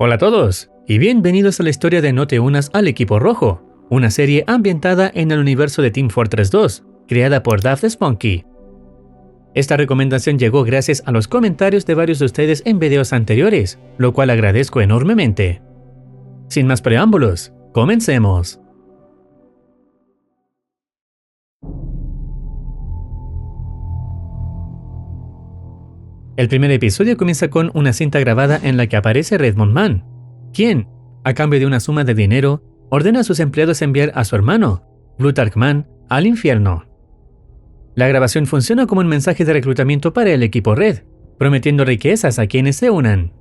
Hola a todos, y bienvenidos a la historia de No te unas al equipo rojo, una serie ambientada en el universo de Team Fortress 2, creada por Daft Spunky. Esta recomendación llegó gracias a los comentarios de varios de ustedes en videos anteriores, lo cual agradezco enormemente. Sin más preámbulos, comencemos. El primer episodio comienza con una cinta grabada en la que aparece Redmond Mann, quien, a cambio de una suma de dinero, ordena a sus empleados enviar a su hermano, Plutarch Mann, al infierno. La grabación funciona como un mensaje de reclutamiento para el equipo Red, prometiendo riquezas a quienes se unan.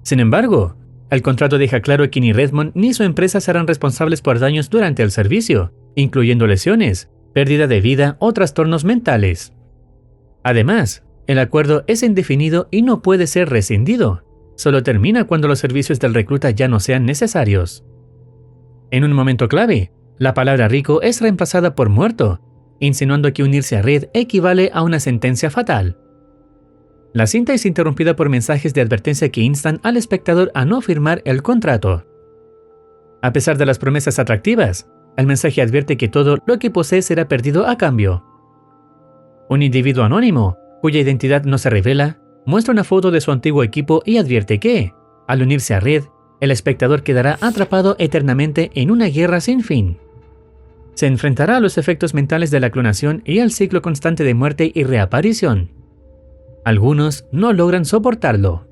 Sin embargo, el contrato deja claro que ni Redmond ni su empresa serán responsables por daños durante el servicio, incluyendo lesiones, pérdida de vida o trastornos mentales. Además, el acuerdo es indefinido y no puede ser rescindido. Solo termina cuando los servicios del recluta ya no sean necesarios. En un momento clave, la palabra rico es reemplazada por muerto, insinuando que unirse a Red equivale a una sentencia fatal. La cinta es interrumpida por mensajes de advertencia que instan al espectador a no firmar el contrato. A pesar de las promesas atractivas, el mensaje advierte que todo lo que posee será perdido a cambio. Un individuo anónimo, cuya identidad no se revela, muestra una foto de su antiguo equipo y advierte que, al unirse a Red, el espectador quedará atrapado eternamente en una guerra sin fin. Se enfrentará a los efectos mentales de la clonación y al ciclo constante de muerte y reaparición. Algunos no logran soportarlo.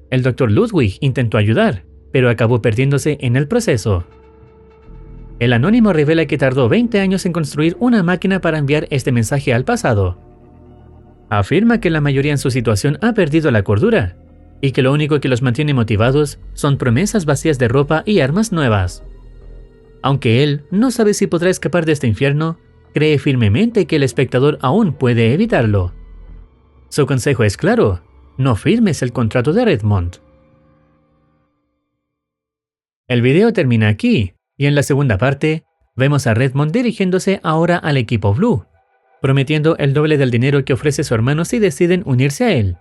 El Dr. Ludwig intentó ayudar, pero acabó perdiéndose en el proceso. El anónimo revela que tardó 20 años en construir una máquina para enviar este mensaje al pasado. Afirma que la mayoría en su situación ha perdido la cordura, y que lo único que los mantiene motivados son promesas vacías de ropa y armas nuevas. Aunque él no sabe si podrá escapar de este infierno, cree firmemente que el espectador aún puede evitarlo. Su consejo es claro: no firmes el contrato de Redmond. El video termina aquí, y en la segunda parte, vemos a Redmond dirigiéndose ahora al equipo Blue, prometiendo el doble del dinero que ofrece su hermano si deciden unirse a él.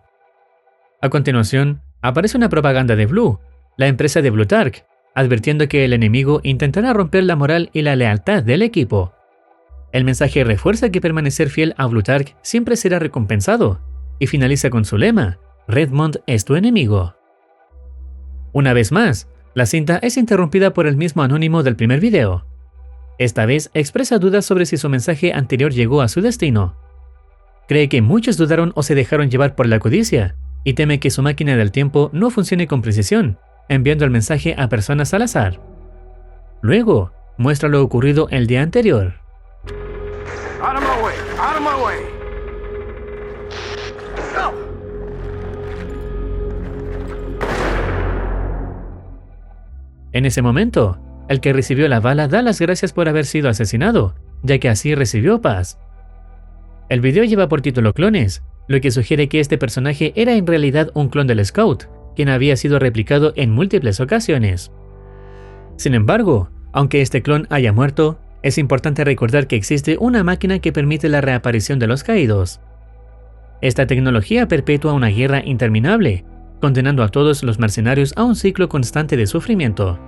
A continuación, aparece una propaganda de Blue, la empresa de Plutarch, advirtiendo que el enemigo intentará romper la moral y la lealtad del equipo. El mensaje refuerza que permanecer fiel a Plutarch siempre será recompensado, y finaliza con su lema: Redmond es tu enemigo. Una vez más, la cinta es interrumpida por el mismo anónimo del primer video. Esta vez expresa dudas sobre si su mensaje anterior llegó a su destino. Cree que muchos dudaron o se dejaron llevar por la codicia, y teme que su máquina del tiempo no funcione con precisión, enviando el mensaje a personas al azar. Luego, muestra lo ocurrido el día anterior. En ese momento, el que recibió la bala da las gracias por haber sido asesinado, ya que así recibió paz. El video lleva por título Clones, lo que sugiere que este personaje era en realidad un clon del Scout, quien había sido replicado en múltiples ocasiones. Sin embargo, aunque este clon haya muerto, es importante recordar que existe una máquina que permite la reaparición de los caídos. Esta tecnología perpetúa una guerra interminable, condenando a todos los mercenarios a un ciclo constante de sufrimiento.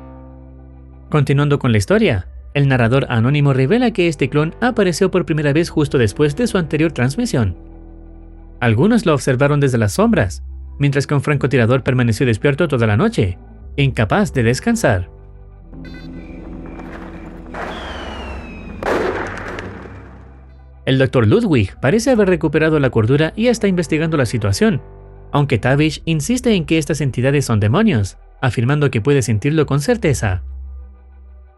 Continuando con la historia, el narrador anónimo revela que este clon apareció por primera vez justo después de su anterior transmisión. Algunos lo observaron desde las sombras, mientras que un francotirador permaneció despierto toda la noche, incapaz de descansar. El Dr. Ludwig parece haber recuperado la cordura y está investigando la situación, aunque Tavish insiste en que estas entidades son demonios, afirmando que puede sentirlo con certeza.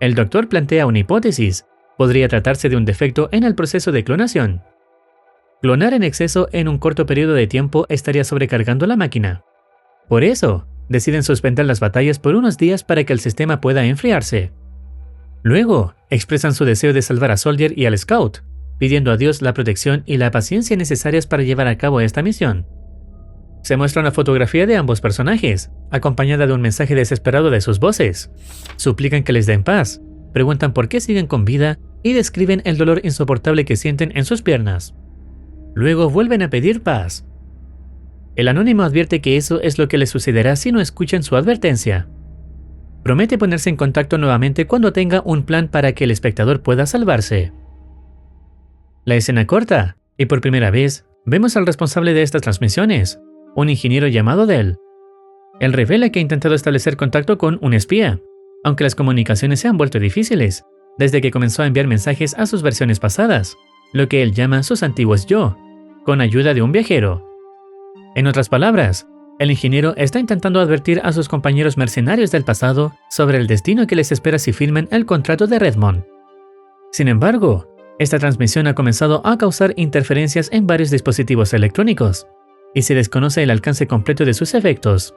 El doctor plantea una hipótesis: podría tratarse de un defecto en el proceso de clonación. Clonar en exceso en un corto periodo de tiempo estaría sobrecargando la máquina. Por eso, deciden suspender las batallas por unos días para que el sistema pueda enfriarse. Luego, expresan su deseo de salvar a Soldier y al Scout, pidiendo a Dios la protección y la paciencia necesarias para llevar a cabo esta misión. Se muestra una fotografía de ambos personajes, acompañada de un mensaje desesperado de sus voces. Suplican que les den paz, preguntan por qué siguen con vida y describen el dolor insoportable que sienten en sus piernas. Luego vuelven a pedir paz. El anónimo advierte que eso es lo que le sucederá si no escuchan su advertencia. Promete ponerse en contacto nuevamente cuando tenga un plan para que el espectador pueda salvarse. La escena corta, y por primera vez, vemos al responsable de estas transmisiones, un ingeniero llamado Dell. Él revela que ha intentado establecer contacto con un espía, aunque las comunicaciones se han vuelto difíciles, desde que comenzó a enviar mensajes a sus versiones pasadas, lo que él llama sus antiguos yo, con ayuda de un viajero. En otras palabras, el ingeniero está intentando advertir a sus compañeros mercenarios del pasado sobre el destino que les espera si firman el contrato de Redmond. Sin embargo, esta transmisión ha comenzado a causar interferencias en varios dispositivos electrónicos, y se desconoce el alcance completo de sus efectos.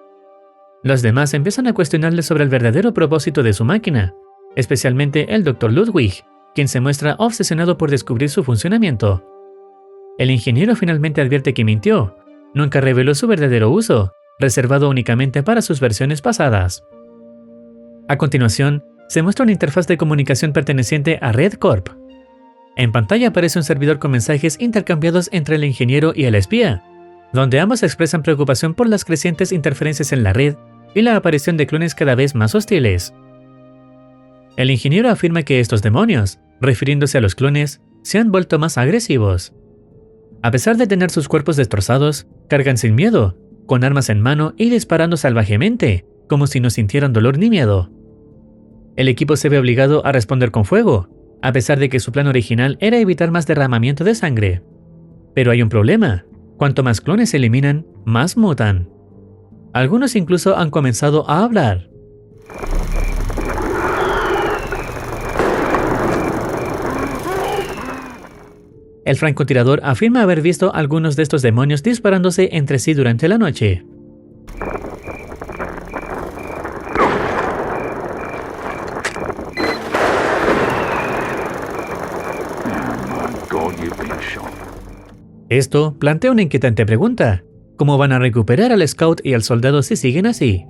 Los demás empiezan a cuestionarle sobre el verdadero propósito de su máquina, especialmente el Dr. Ludwig, quien se muestra obsesionado por descubrir su funcionamiento. El ingeniero finalmente advierte que mintió, nunca reveló su verdadero uso, reservado únicamente para sus versiones pasadas. A continuación, se muestra una interfaz de comunicación perteneciente a Red Corp. En pantalla aparece un servidor con mensajes intercambiados entre el ingeniero y el espía, donde ambos expresan preocupación por las crecientes interferencias en la red y la aparición de clones cada vez más hostiles. El ingeniero afirma que estos demonios, refiriéndose a los clones, se han vuelto más agresivos. A pesar de tener sus cuerpos destrozados, cargan sin miedo, con armas en mano y disparando salvajemente, como si no sintieran dolor ni miedo. El equipo se ve obligado a responder con fuego, a pesar de que su plan original era evitar más derramamiento de sangre. Pero hay un problema: cuanto más clones se eliminan, más mutan. Algunos incluso han comenzado a hablar. El francotirador afirma haber visto algunos de estos demonios disparándose entre sí durante la noche. Esto plantea una inquietante pregunta: ¿cómo van a recuperar al Scout y al soldado si siguen así?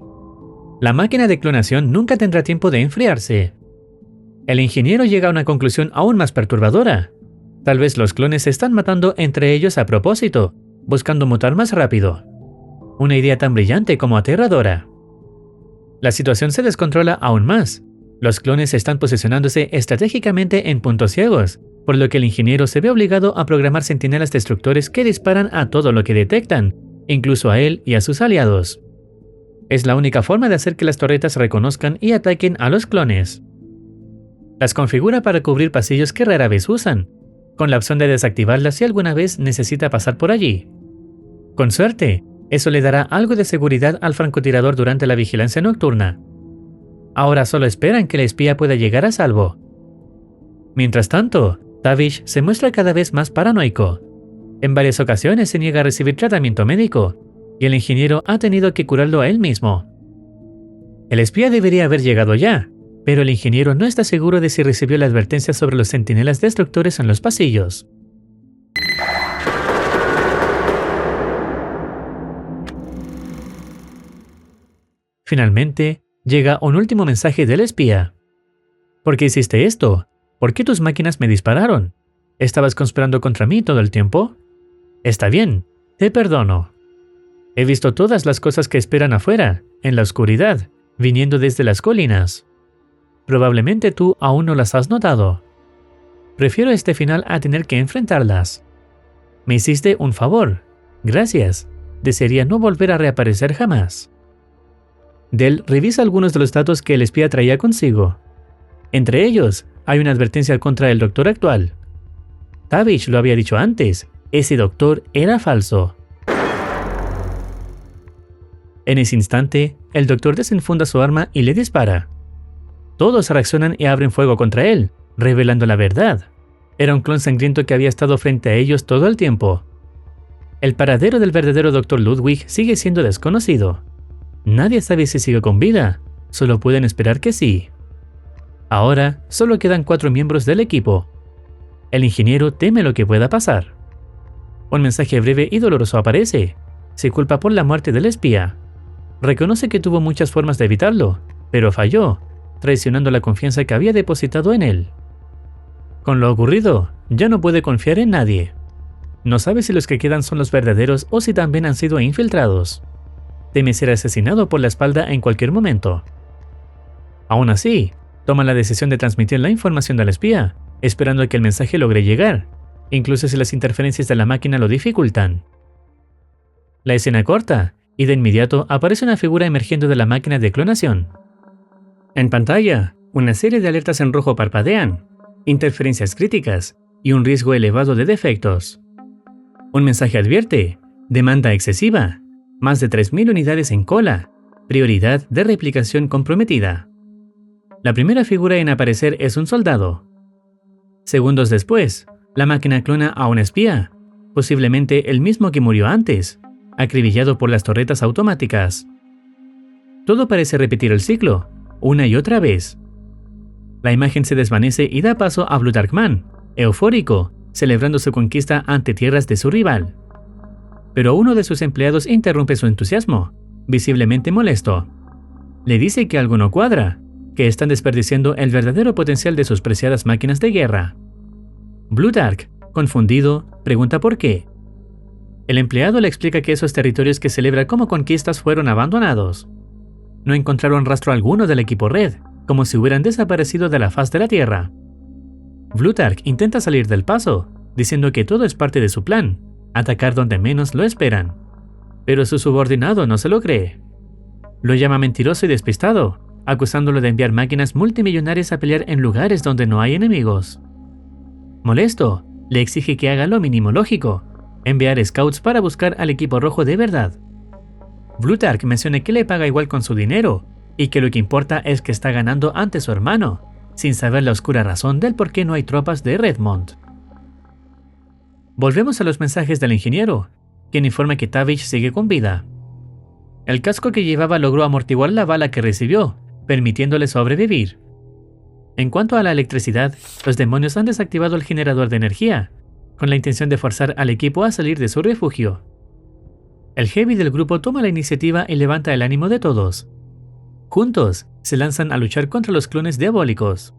La máquina de clonación nunca tendrá tiempo de enfriarse. El ingeniero llega a una conclusión aún más perturbadora. Tal vez los clones se están matando entre ellos a propósito, buscando mutar más rápido. Una idea tan brillante como aterradora. La situación se descontrola aún más. Los clones están posicionándose estratégicamente en puntos ciegos, por lo que el ingeniero se ve obligado a programar centinelas destructores que disparan a todo lo que detectan, incluso a él y a sus aliados. Es la única forma de hacer que las torretas reconozcan y ataquen a los clones. Las configura para cubrir pasillos que rara vez usan, con la opción de desactivarlas si alguna vez necesita pasar por allí. Con suerte, eso le dará algo de seguridad al francotirador durante la vigilancia nocturna. Ahora solo esperan que el espía pueda llegar a salvo. Mientras tanto, Tavish se muestra cada vez más paranoico. En varias ocasiones se niega a recibir tratamiento médico, y el ingeniero ha tenido que curarlo a él mismo. El espía debería haber llegado ya, pero el ingeniero no está seguro de si recibió la advertencia sobre los centinelas destructores en los pasillos. Finalmente, llega un último mensaje del espía. ¿Por qué hiciste esto? ¿Por qué tus máquinas me dispararon? ¿Estabas conspirando contra mí todo el tiempo? Está bien, te perdono. He visto todas las cosas que esperan afuera, en la oscuridad, viniendo desde las colinas. Probablemente tú aún no las has notado. Prefiero este final a tener que enfrentarlas. Me hiciste un favor. Gracias. Desearía no volver a reaparecer jamás. Dell revisa algunos de los datos que el espía traía consigo. Entre ellos, hay una advertencia contra el doctor actual. Tavish lo había dicho antes, ese doctor era falso. En ese instante, el doctor desenfunda su arma y le dispara. Todos reaccionan y abren fuego contra él, revelando la verdad. Era un clon sangriento que había estado frente a ellos todo el tiempo. El paradero del verdadero Dr. Ludwig sigue siendo desconocido. Nadie sabe si sigue con vida, solo pueden esperar que sí. Ahora solo quedan 4 miembros del equipo. El ingeniero teme lo que pueda pasar. Un mensaje breve y doloroso aparece. Se culpa por la muerte del espía. Reconoce que tuvo muchas formas de evitarlo, pero falló, traicionando la confianza que había depositado en él. Con lo ocurrido, ya no puede confiar en nadie. No sabe si los que quedan son los verdaderos o si también han sido infiltrados. Teme ser asesinado por la espalda en cualquier momento. Aún así, toma la decisión de transmitir la información del espía, esperando a que el mensaje logre llegar, incluso si las interferencias de la máquina lo dificultan. La escena corta, y de inmediato aparece una figura emergiendo de la máquina de clonación. En pantalla, una serie de alertas en rojo parpadean, interferencias críticas y un riesgo elevado de defectos. Un mensaje advierte: demanda excesiva, más de 3000 unidades en cola, prioridad de replicación comprometida. La primera figura en aparecer es un soldado. Segundos después, la máquina clona a un espía, posiblemente el mismo que murió antes, acribillado por las torretas automáticas. Todo parece repetir el ciclo, una y otra vez. La imagen se desvanece y da paso a Blue Darkman, eufórico, celebrando su conquista ante tierras de su rival. Pero uno de sus empleados interrumpe su entusiasmo, visiblemente molesto. Le dice que algo no cuadra, que están desperdiciando el verdadero potencial de sus preciadas máquinas de guerra. Blue Dark, confundido, pregunta por qué. El empleado le explica que esos territorios que celebra como conquistas fueron abandonados. No encontraron rastro alguno del equipo Red, como si hubieran desaparecido de la faz de la Tierra. Blue Dark intenta salir del paso, diciendo que todo es parte de su plan, atacar donde menos lo esperan. Pero su subordinado no se lo cree. Lo llama mentiroso y despistado, acusándolo de enviar máquinas multimillonarias a pelear en lugares donde no hay enemigos. Molesto, le exige que haga lo mínimo lógico: enviar scouts para buscar al equipo rojo de verdad. Blue Dark menciona que le paga igual con su dinero, y que lo que importa es que está ganando ante su hermano, sin saber la oscura razón del por qué no hay tropas de Redmond. Volvemos a los mensajes del ingeniero, quien informa que Tavish sigue con vida. El casco que llevaba logró amortiguar la bala que recibió, permitiéndole sobrevivir. En cuanto a la electricidad, los demonios han desactivado el generador de energía, con la intención de forzar al equipo a salir de su refugio. El Heavy del grupo toma la iniciativa y levanta el ánimo de todos. Juntos, se lanzan a luchar contra los clones diabólicos.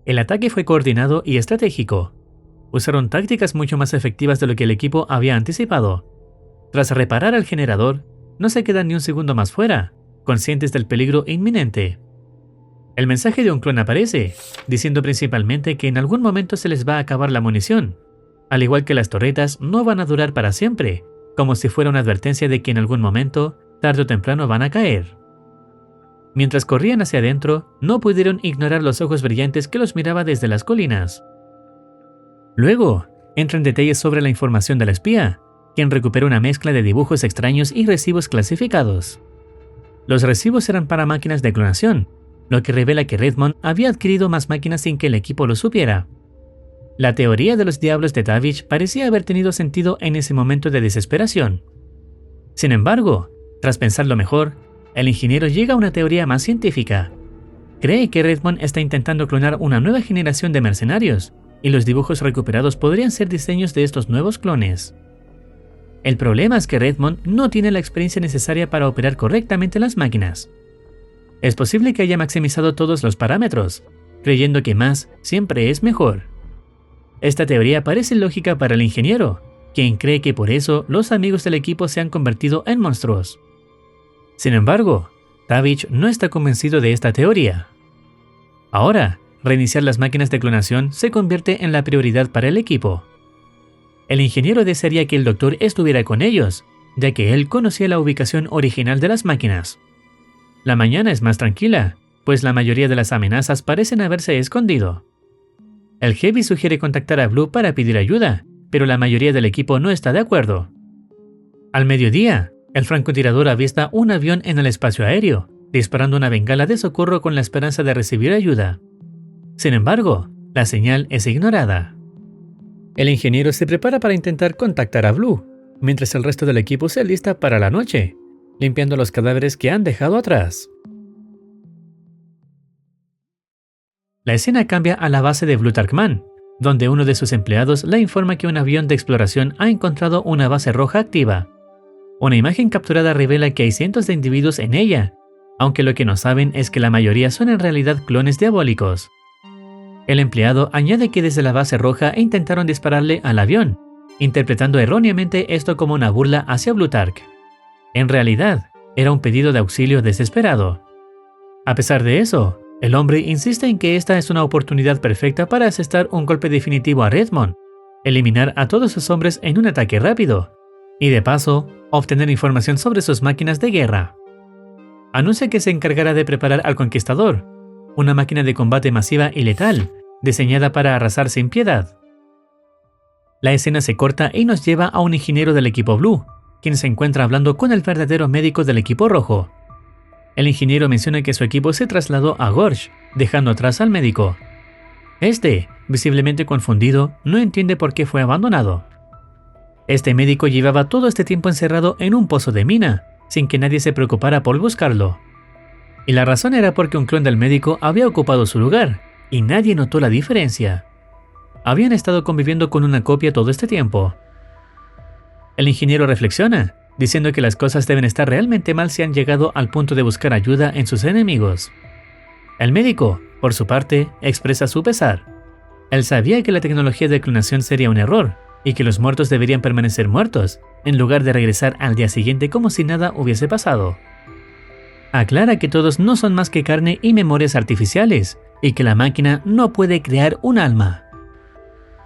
El ataque fue coordinado y estratégico. Usaron tácticas mucho más efectivas de lo que el equipo había anticipado. Tras reparar al generador, no se quedan ni un segundo más fuera, conscientes del peligro inminente. El mensaje de un clon aparece, diciendo principalmente que en algún momento se les va a acabar la munición, al igual que las torretas no van a durar para siempre, como si fuera una advertencia de que en algún momento, tarde o temprano van a caer. Mientras corrían hacia adentro, no pudieron ignorar los ojos brillantes que los miraba desde las colinas. Luego, entra en detalles sobre la información del espía, quien recupera una mezcla de dibujos extraños y recibos clasificados. Los recibos eran para máquinas de clonación, lo que revela que Redmond había adquirido más máquinas sin que el equipo lo supiera. La teoría de los diablos de Tavish parecía haber tenido sentido en ese momento de desesperación. Sin embargo, tras pensarlo mejor, el ingeniero llega a una teoría más científica. Cree que Redmond está intentando clonar una nueva generación de mercenarios, y los dibujos recuperados podrían ser diseños de estos nuevos clones. El problema es que Redmond no tiene la experiencia necesaria para operar correctamente las máquinas. Es posible que haya maximizado todos los parámetros, creyendo que más siempre es mejor. Esta teoría parece lógica para el ingeniero, quien cree que por eso los amigos del equipo se han convertido en monstruos. Sin embargo, Tavish no está convencido de esta teoría. Ahora, reiniciar las máquinas de clonación se convierte en la prioridad para el equipo. El ingeniero desearía que el doctor estuviera con ellos, ya que él conocía la ubicación original de las máquinas. La mañana es más tranquila, pues la mayoría de las amenazas parecen haberse escondido. El Heavy sugiere contactar a Blue para pedir ayuda, pero la mayoría del equipo no está de acuerdo. Al mediodía, el francotirador avista un avión en el espacio aéreo, disparando una bengala de socorro con la esperanza de recibir ayuda. Sin embargo, la señal es ignorada. El ingeniero se prepara para intentar contactar a Blue, mientras el resto del equipo se alista para la noche, limpiando los cadáveres que han dejado atrás. La escena cambia a la base de Blue Tarkman, donde uno de sus empleados le informa que un avión de exploración ha encontrado una base roja activa. Una imagen capturada revela que hay cientos de individuos en ella, aunque lo que no saben es que la mayoría son en realidad clones diabólicos. El empleado añade que desde la base roja intentaron dispararle al avión, interpretando erróneamente esto como una burla hacia Blutark. En realidad, era un pedido de auxilio desesperado. A pesar de eso, el hombre insiste en que esta es una oportunidad perfecta para asestar un golpe definitivo a Redmond, eliminar a todos sus hombres en un ataque rápido, y de paso, obtener información sobre sus máquinas de guerra. Anuncia que se encargará de preparar al Conquistador, una máquina de combate masiva y letal, diseñada para arrasar sin piedad. La escena se corta y nos lleva a un ingeniero del equipo Blue, quien se encuentra hablando con el verdadero médico del equipo rojo. El ingeniero menciona que su equipo se trasladó a Gorge, dejando atrás al médico. Este, visiblemente confundido, no entiende por qué fue abandonado. Este médico llevaba todo este tiempo encerrado en un pozo de mina, sin que nadie se preocupara por buscarlo. Y la razón era porque un clon del médico había ocupado su lugar, y nadie notó la diferencia. Habían estado conviviendo con una copia todo este tiempo. El ingeniero reflexiona, diciendo que las cosas deben estar realmente mal si han llegado al punto de buscar ayuda en sus enemigos. El médico, por su parte, expresa su pesar. Él sabía que la tecnología de clonación sería un error, y que los muertos deberían permanecer muertos, en lugar de regresar al día siguiente como si nada hubiese pasado. Aclara que todos no son más que carne y memorias artificiales, y que la máquina no puede crear un alma.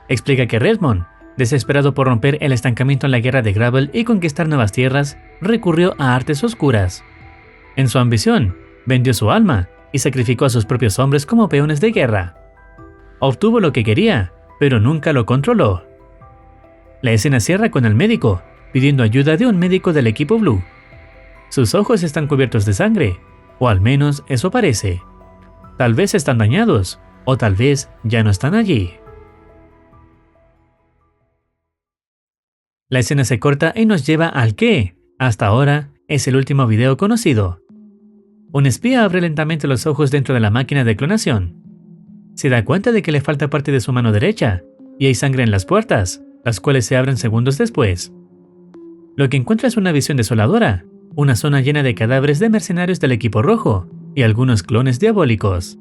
Explica que Redmond, desesperado por romper el estancamiento en la guerra de Gravel y conquistar nuevas tierras, recurrió a artes oscuras. En su ambición, vendió su alma y sacrificó a sus propios hombres como peones de guerra. Obtuvo lo que quería, pero nunca lo controló. La escena cierra con el médico, pidiendo ayuda de un médico del equipo Blue. Sus ojos están cubiertos de sangre, o al menos eso parece. Tal vez están dañados, o tal vez ya no están allí. La escena se corta y nos lleva al que, hasta ahora, es el último video conocido. Un espía abre lentamente los ojos dentro de la máquina de clonación. Se da cuenta de que le falta parte de su mano derecha, y hay sangre en las puertas, las cuales se abren segundos después. Lo que encuentra es una visión desoladora, una zona llena de cadáveres de mercenarios del equipo rojo, y algunos clones diabólicos.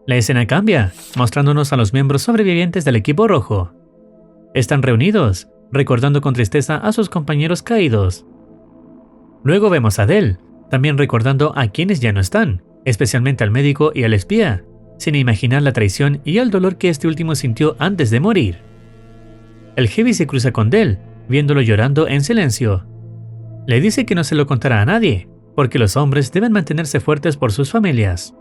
La escena cambia, mostrándonos a los miembros sobrevivientes del equipo rojo. Están reunidos, recordando con tristeza a sus compañeros caídos. Luego vemos a Del, también recordando a quienes ya no están, especialmente al médico y al espía, sin imaginar la traición y el dolor que este último sintió antes de morir. El Heavy se cruza con Del, viéndolo llorando en silencio. Le dice que no se lo contará a nadie, porque los hombres deben mantenerse fuertes por sus familias.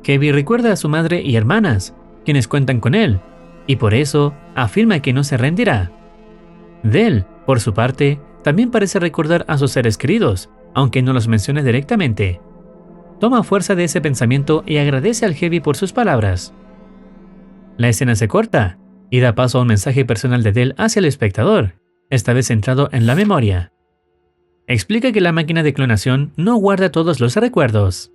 Heavy recuerda a su madre y hermanas, quienes cuentan con él, y por eso afirma que no se rendirá. Del, por su parte, también parece recordar a sus seres queridos, aunque no los mencione directamente. Toma fuerza de ese pensamiento y agradece al Heavy por sus palabras. La escena se corta y da paso a un mensaje personal de Del hacia el espectador, esta vez centrado en la memoria. Explica que la máquina de clonación no guarda todos los recuerdos.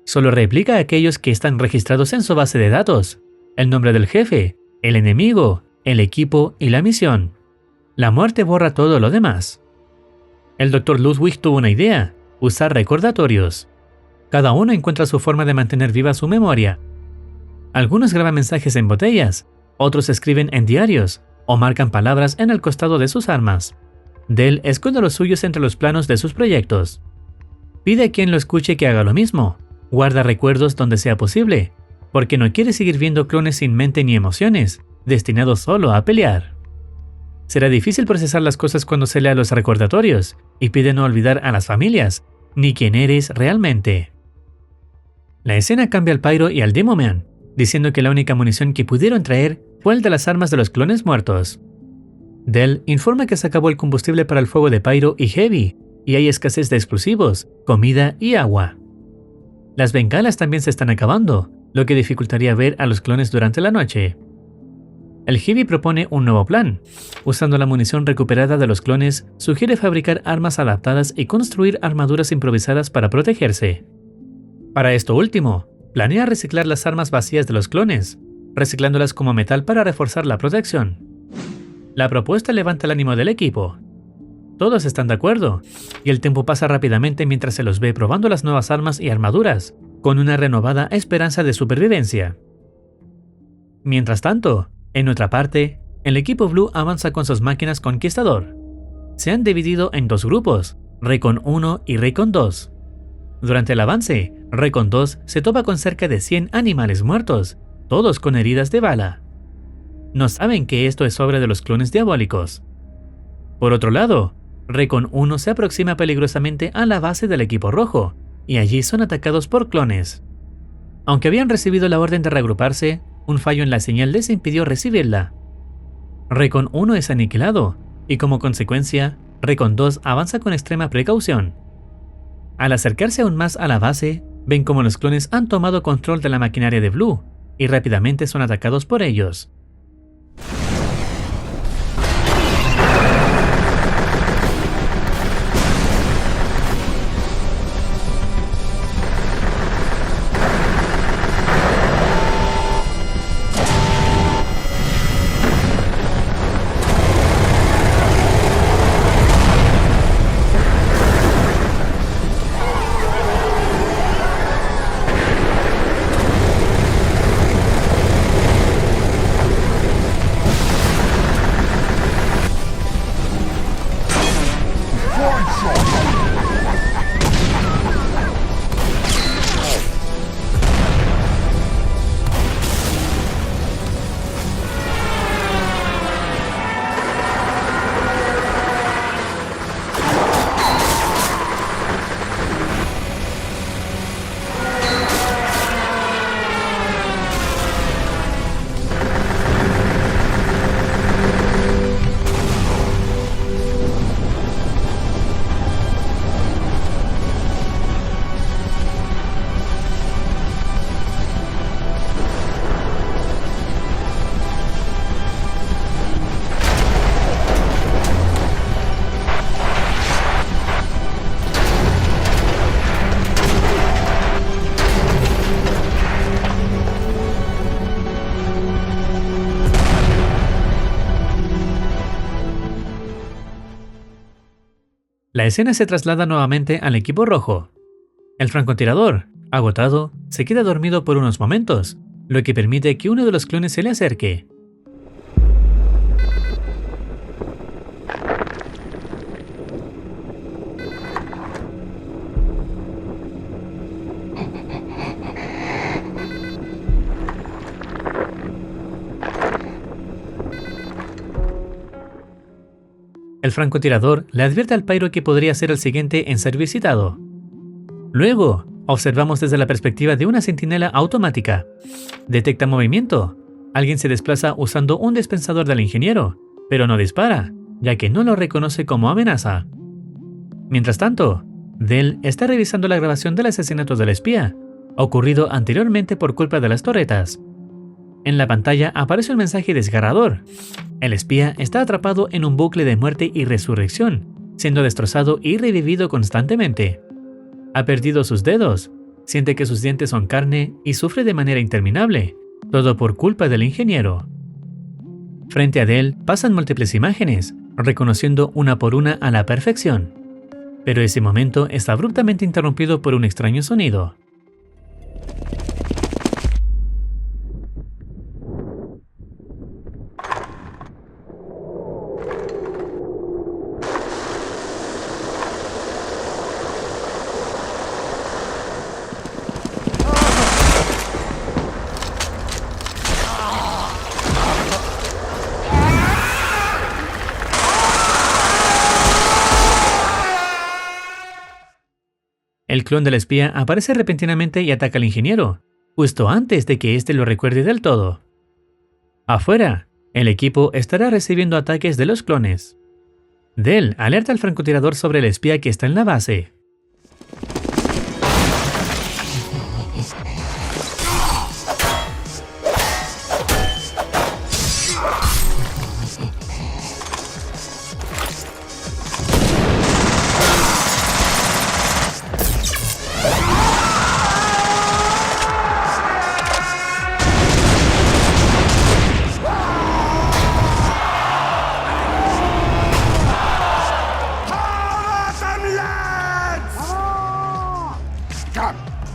Solo replica aquellos que están registrados en su base de datos, el nombre del jefe, el enemigo, el equipo y la misión. La muerte borra todo lo demás. El Dr. Ludwig tuvo una idea: usar recordatorios. Cada uno encuentra su forma de mantener viva su memoria. Algunos graban mensajes en botellas, otros escriben en diarios o marcan palabras en el costado de sus armas. Dell esconde los suyos entre los planos de sus proyectos. Pide a quien lo escuche que haga lo mismo. Guarda recuerdos donde sea posible, porque no quiere seguir viendo clones sin mente ni emociones, destinados solo a pelear. Será difícil procesar las cosas cuando se lea los recordatorios, y pide no olvidar a las familias, ni quién eres realmente. La escena cambia al Pyro y al Demoman, diciendo que la única munición que pudieron traer fue el de las armas de los clones muertos. Dell informa que se acabó el combustible para el fuego de Pyro y Heavy, y hay escasez de explosivos, comida y agua. Las bengalas también se están acabando, lo que dificultaría ver a los clones durante la noche. El Heavy propone un nuevo plan. Usando la munición recuperada de los clones, sugiere fabricar armas adaptadas y construir armaduras improvisadas para protegerse. Para esto último, planea reciclar las armas vacías de los clones, reciclándolas como metal para reforzar la protección. La propuesta levanta el ánimo del equipo. Todos están de acuerdo, y el tiempo pasa rápidamente mientras se los ve probando las nuevas armas y armaduras, con una renovada esperanza de supervivencia. Mientras tanto, en otra parte, el equipo Blue avanza con sus máquinas Conquistador. Se han dividido en dos grupos, Recon 1 y Recon 2. Durante el avance, Recon 2 se topa con cerca de 100 animales muertos, todos con heridas de bala. No saben que esto es obra de los clones diabólicos. Por otro lado, Recon 1 se aproxima peligrosamente a la base del equipo rojo, y allí son atacados por clones. Aunque habían recibido la orden de reagruparse, un fallo en la señal les impidió recibirla. Recon 1 es aniquilado, y como consecuencia, Recon 2 avanza con extrema precaución. Al acercarse aún más a la base, ven como los clones han tomado control de la maquinaria de Blue, y rápidamente son atacados por ellos. La escena se traslada nuevamente al equipo rojo. El francotirador, agotado, se queda dormido por unos momentos, lo que permite que uno de los clones se le acerque. El francotirador le advierte al Pyro que podría ser el siguiente en ser visitado. Luego, observamos desde la perspectiva de una centinela automática. Detecta movimiento. Alguien se desplaza usando un dispensador del ingeniero, pero no dispara, ya que no lo reconoce como amenaza. Mientras tanto, Dell está revisando la grabación del asesinato del espía, ocurrido anteriormente por culpa de las torretas. En la pantalla aparece un mensaje desgarrador. El espía está atrapado en un bucle de muerte y resurrección, siendo destrozado y revivido constantemente. Ha perdido sus dedos, siente que sus dientes son carne y sufre de manera interminable, todo por culpa del ingeniero. Frente a Dell pasan múltiples imágenes, reconociendo una por una a la perfección. Pero ese momento es abruptamente interrumpido por un extraño sonido. El clon del espía aparece repentinamente y ataca al ingeniero, justo antes de que éste lo recuerde del todo. Afuera, el equipo estará recibiendo ataques de los clones. Dell alerta al francotirador sobre el espía que está en la base.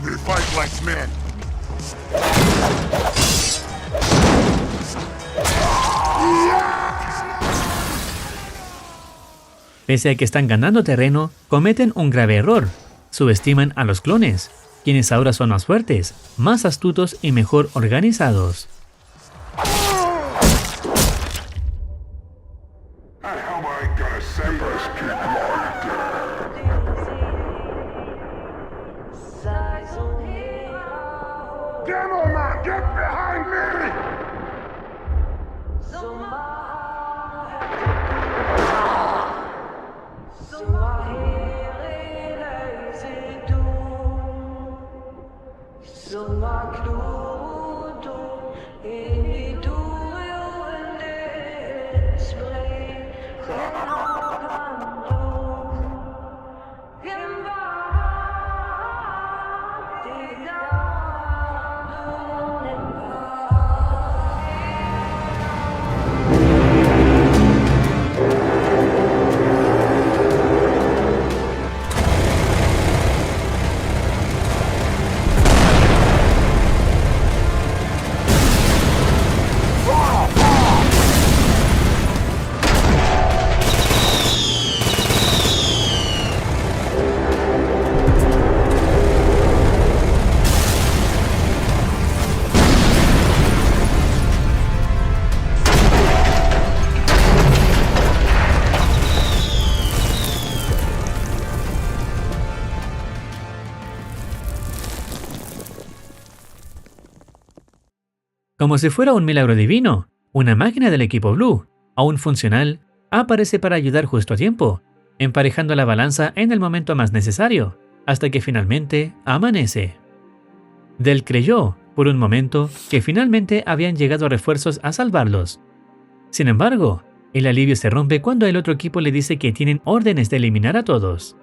We fight like men. Pese a que están ganando terreno, cometen un grave error. Subestiman a los clones, quienes ahora son más fuertes, más astutos y mejor organizados. How am I gonna separate people? Demo man, get behind me! Como si fuera un milagro divino, una máquina del equipo Blue, aún funcional, aparece para ayudar justo a tiempo, emparejando la balanza en el momento más necesario, hasta que finalmente amanece. Dell creyó, por un momento, que finalmente habían llegado refuerzos a salvarlos. Sin embargo, el alivio se rompe cuando el otro equipo le dice que tienen órdenes de eliminar a todos.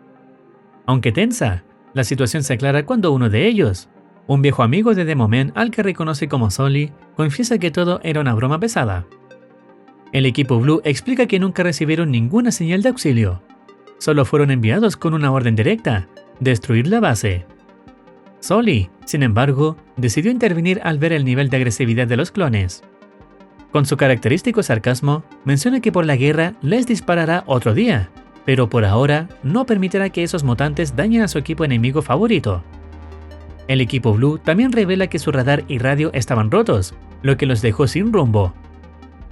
Aunque tensa, la situación se aclara cuando uno de ellos, un viejo amigo de Demoman al que reconoce como Sully, confiesa que todo era una broma pesada. El equipo Blue explica que nunca recibieron ninguna señal de auxilio. Solo fueron enviados con una orden directa: destruir la base. Sully, sin embargo, decidió intervenir al ver el nivel de agresividad de los clones. Con su característico sarcasmo, menciona que por la guerra les disparará otro día, pero por ahora no permitirá que esos mutantes dañen a su equipo enemigo favorito. El equipo Blue también revela que su radar y radio estaban rotos, lo que los dejó sin rumbo.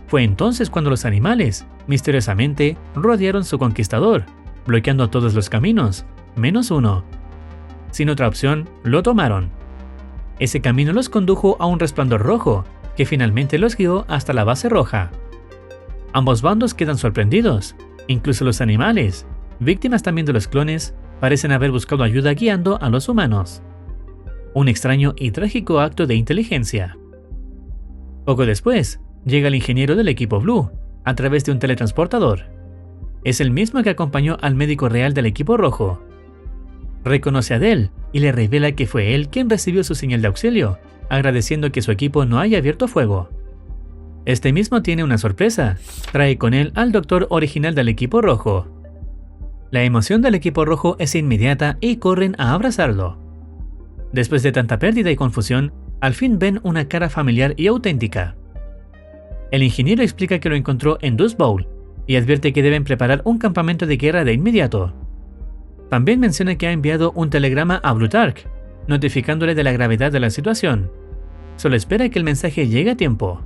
Fue entonces cuando los animales, misteriosamente, rodearon su conquistador, bloqueando todos los caminos, menos uno. Sin otra opción, lo tomaron. Ese camino los condujo a un resplandor rojo, que finalmente los guió hasta la base roja. Ambos bandos quedan sorprendidos, incluso los animales, víctimas también de los clones, parecen haber buscado ayuda guiando a los humanos. Un extraño y trágico acto de inteligencia. Poco después, llega el ingeniero del equipo Blue, a través de un teletransportador. Es el mismo que acompañó al médico real del equipo rojo. Reconoce a Dell y le revela que fue él quien recibió su señal de auxilio, agradeciendo que su equipo no haya abierto fuego. Este mismo tiene una sorpresa, trae con él al doctor original del equipo rojo. La emoción del equipo rojo es inmediata y corren a abrazarlo. Después de tanta pérdida y confusión, al fin ven una cara familiar y auténtica. El ingeniero explica que lo encontró en Dust Bowl y advierte que deben preparar un campamento de guerra de inmediato. También menciona que ha enviado un telegrama a Plutarch, notificándole de la gravedad de la situación. Solo espera que el mensaje llegue a tiempo.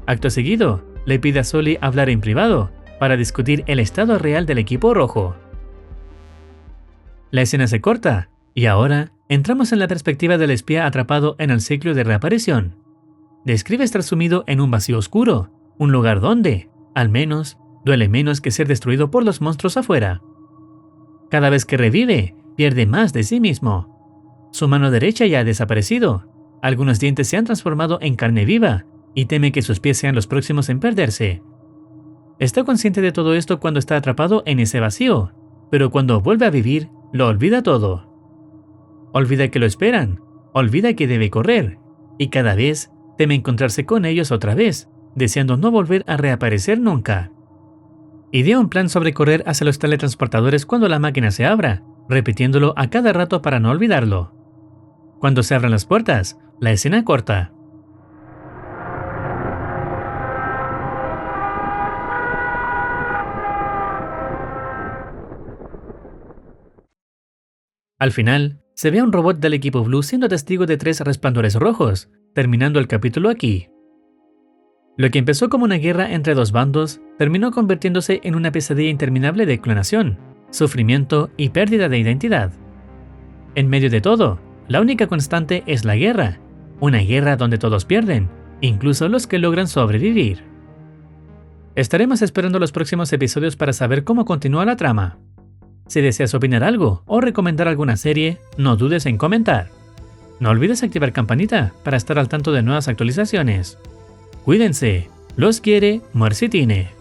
Acto seguido, le pide a Sully hablar en privado para discutir el estado real del equipo rojo. La escena se corta, y ahora entramos en la perspectiva del espía atrapado en el ciclo de reaparición. Describe estar sumido en un vacío oscuro, un lugar donde, al menos, duele menos que ser destruido por los monstruos afuera. Cada vez que revive, pierde más de sí mismo. Su mano derecha ya ha desaparecido, algunos dientes se han transformado en carne viva, y teme que sus pies sean los próximos en perderse. Está consciente de todo esto cuando está atrapado en ese vacío, pero cuando vuelve a vivir, lo olvida todo. Olvida que lo esperan, olvida que debe correr, y cada vez teme encontrarse con ellos otra vez, deseando no volver a reaparecer nunca. Idea un plan sobre correr hacia los teletransportadores cuando la máquina se abra, repitiéndolo a cada rato para no olvidarlo. Cuando se abran las puertas, la escena corta. Al final, se ve a un robot del equipo Blue siendo testigo de 3 resplandores rojos, terminando el capítulo aquí. Lo que empezó como una guerra entre 2 bandos, terminó convirtiéndose en una pesadilla interminable de clonación, sufrimiento y pérdida de identidad. En medio de todo, la única constante es la guerra, una guerra donde todos pierden, incluso los que logran sobrevivir. Estaremos esperando los próximos episodios para saber cómo continúa la trama. Si deseas opinar algo o recomendar alguna serie, no dudes en comentar. No olvides activar campanita para estar al tanto de nuevas actualizaciones. Cuídense, los quiere Marcitine.